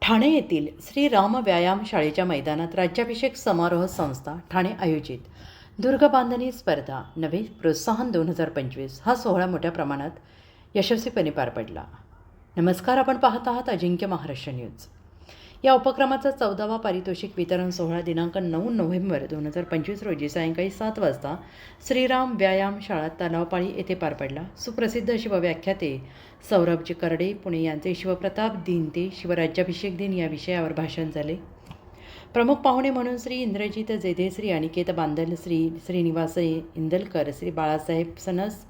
ठाणे येथील श्री राम व्यायाम शाळेच्या मैदानात राज्याभिषेक समारोह संस्था ठाणे आयोजित दुर्ग बांधणी स्पर्धा नवे प्रोत्साहन 2025 हा सोहळा मोठ्या प्रमाणात यशस्वीपणे पार पडला. नमस्कार, आपण पाहत आहात अजिंक्य महाराष्ट्र न्यूज. या उपक्रमाचा 14वा पारितोषिक वितरण सोहळा दिनांक 9 नोव्हेंबर 2025 रोजी सायंकाळी 7 वाजता श्रीराम व्यायाम शाळा तलावपाळी येथे पार पडला. सुप्रसिद्ध शिवव्याख्याते सौरभजी करडे पुणे यांचे शिवप्रताप दिन ते शिवराज्याभिषेक दिन या विषयावर भाषण झाले. प्रमुख पाहुणे म्हणून श्री इंद्रजित जेधे, श्री अनिकेत बांदल, श्री श्रीनिवास इंदलकर, श्री बाळासाहेब सनस,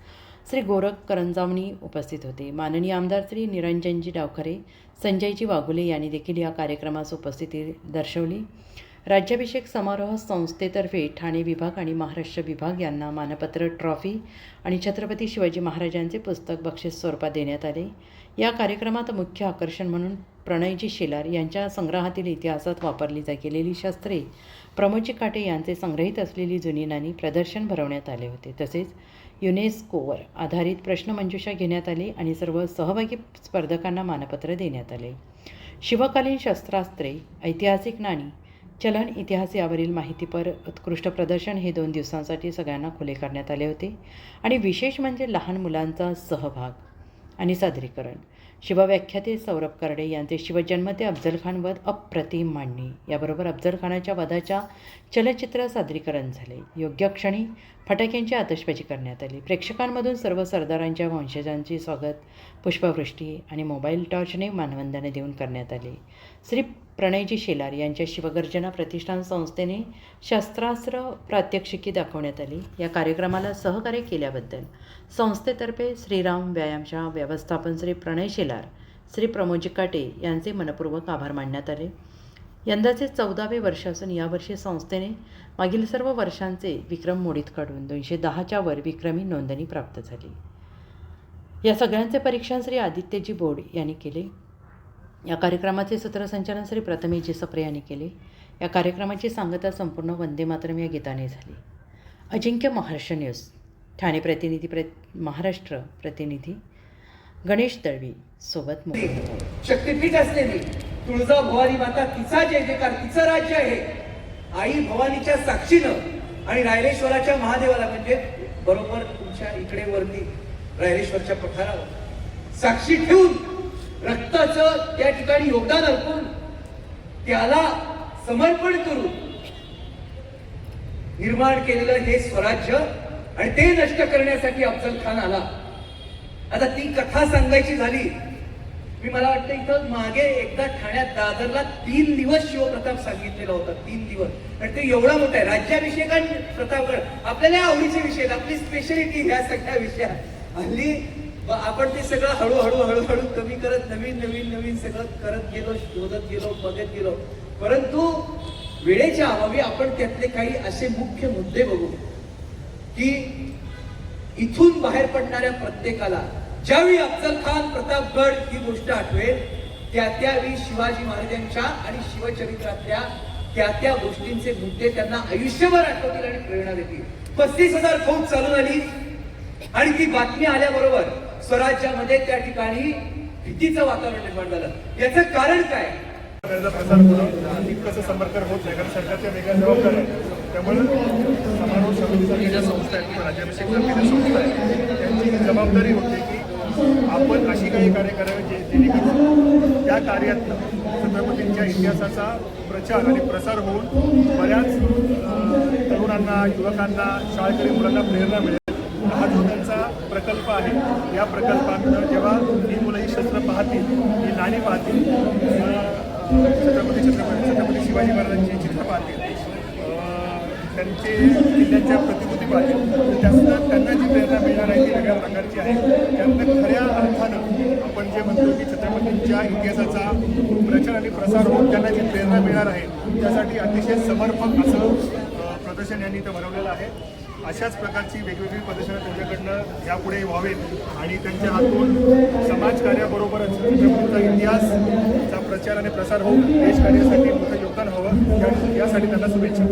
श्री गोरख करंजावणी उपस्थित होते. माननीय आमदार श्री निरंजनजी डावखरे, संजयजी वाघुले यांनी देखील या कार्यक्रमास उपस्थिती दर्शवली. राज्याभिषेक समारोह संस्थेतर्फे ठाणे विभाग आणि महाराष्ट्र विभाग यांना मानपत्र, ट्रॉफी आणि छत्रपती शिवाजी महाराजांचे पुस्तक बक्षीस स्वरूपात देण्यात आले. या कार्यक्रमात मुख्य आकर्षण म्हणून प्रणयजी शेलार यांच्या संग्रहातील इतिहासात वापरली गेलेली शस्त्रे, प्रमोदजी काटे यांचे संग्रहित असलेली जुनी नाणी प्रदर्शन भरवण्यात आले होते. तसेच युनेस्कोवर आधारित प्रश्नमंजुषा घेण्यात आली आणि सर्व सहभागी स्पर्धकांना मानपत्र देण्यात आले. शिवकालीन शस्त्रास्त्रे, ऐतिहासिक नाणी, चलन इतिहास यावरील माहितीपर उत्कृष्ट प्रदर्शन हे 2 दिवसांसाठी सगळ्यांना खुले करण्यात आले होते. आणि विशेष म्हणजे लहान मुलांचा सहभाग आणि सादरीकरण. शिवव्याख्याते सौरभ करडे यांचे शिवजन्म ते अफजलखान वध अप्रतिम मांडणी, याबरोबर अफजलखानाच्या वधाच्या चलचित्र सादरीकरण झाले. योग्य क्षणी फटाक्यांची आतषबाजी करण्यात आली. प्रेक्षकांमधून सर्व सरदारांच्या वंशजांचे स्वागत पुष्पवृष्टी आणि मोबाईल टॉर्चने मानवंदना देऊन करण्यात आले. श्री प्रणयजी शेलार यांच्या शिवगर्जना प्रतिष्ठान संस्थेने शस्त्रास्त्र प्रात्यक्षिकी दाखवण्यात आली. या कार्यक्रमाला सहकार्य केल्याबद्दल संस्थेतर्फे श्रीराम व्यायामशाळा व्यवस्थापन श्री प्रणय शेलार, श्री प्रमोदजी काटे यांचे मनपूर्वक आभार मानण्यात आले. यंदाचे 14वे वर्ष असून यावर्षी संस्थेने मागील सर्व वर्षांचे विक्रम मोडीत काढून 210च्या वर विक्रमी नोंदणी प्राप्त झाली. या सगळ्यांचे परीक्षण श्री आदित्यजी बोड यांनी केले. या कार्यक्रमाचे सूत्रसंचालन श्री प्रथमेशजी सप्रे यांनी केले. या कार्यक्रमाची सांगता संपूर्ण वंदे मातरम या गीताने झाली. अजिंक्य महाराष्ट्र न्यूज ठाणे प्रतिनिधी महाराष्ट्र प्रतिनिधी गणेश दळवी सोबत शक्तिपीठ असलेली तुळजा भवानी माता, तिचा जय जयकार, तिचं राज्य आहे. आई भवानीच्या साक्षीनं आणि रायरेश्वराच्या महादेवाला, म्हणजे बरोबर तुमच्या इकडे वरती रायरेश्वरच्या पठारावर साक्षी ठेवून रक्ताचं त्या ठिकाणी योगदान अर्पून त्याला समर्पण करून निर्माण केलेलं हे स्वराज्य आणि ते नष्ट करण्यासाठी अफजल खान आला. आता ती कथा सांगायची झाली, मला वाटतं इथं मागे एकदा ठाण्यात दादरला 3 दिवस शिवप्रताप सांगितलेला होता. 3 दिवस, आणि ते एवढा मोठा आहे. राज्याभिषेक आणि प्रतापगड आपल्याला आवडीचे विषय, आपली स्पेशलिटी ह्या सगळ्या विषयात. हल्ली आपण ते सगळं हळूहळू कमी करत नवीन सगळं करत गेलो, शोधत गेलो, बघत गेलो. परंतु वेळेच्या अभावी आपण त्यातले काही असे मुख्य मुद्दे बघू की इथून बाहेर पडणाऱ्या प्रत्येकाला ज्यावेळी अफजल खान, प्रतापगड ही गोष्ट आठवेल, त्यावेळी शिवाजी महाराजांच्या आणि शिवचरित्रातल्या त्या गोष्टींचे मुद्दे त्यांना आयुष्यभर आठवतील आणि प्रेरणा देतील. 35,000 फौज चालून आली आणि ती बातमी आल्याबरोबर स्वराज्यामध्ये त्या ठिकाणी भीतीचं वातावरण निर्माण झालं. याचं कारण काय? तितकंसं समर्थन होत नाही, कारण सरकारच्या वेगळ्या जबाबदाऱ्या आहेत. त्यामुळे समारोह समितीच्या ज्या संस्था आहेत किंवा राज्याभिषेक समितीच्या संस्था आहेत त्यांची जबाबदारी होते की आपण अशी काही कार्य करावे जेणेकरून त्या कार्यातनं छत्रपतींच्या इतिहासाचा प्रचार आणि प्रसार होऊन बऱ्याच तरुणांना, युवकांना, शाळकरी मुलांना प्रेरणा मिळेल. हा जो त्यांचा प्रकल्प आहे, या प्रकल्पातनं जेव्हा ही मुलं ही शस्त्र पाहतील, ही नाणी पाहतील, छत्रपती शिवाजी महाराजांची चित्र पाहतील, त्यांचे किल्ल्यांच्या प्रतिकृती पाहतील, त्यातनं त्यांना जी प्रेरणा मिळणार आहे ती वेगळ्या प्रकारची आहे. त्यातनं खऱ्या अर्थानं आपण जे म्हणतो की छत्रपतींच्या इतिहासाचा प्रचार आणि प्रसार होऊन त्यांना जी प्रेरणा मिळणार आहे, त्यासाठी अतिशय समर्पक असं प्रदर्शन यांनी इथं बनवलेलं आहे. अशाच प्रकारची वेगवेगळी प्रदर्शनं त्यांच्याकडनं यापुढे व्हावेत आणि त्यांच्या हातून समाजकार्याबरोबरच छत्रपतींचा इतिहासचा प्रचार आणि प्रसार होऊन देशकार्यासाठी मोठं योगदान व्हावं, यासाठी त्यांना शुभेच्छा.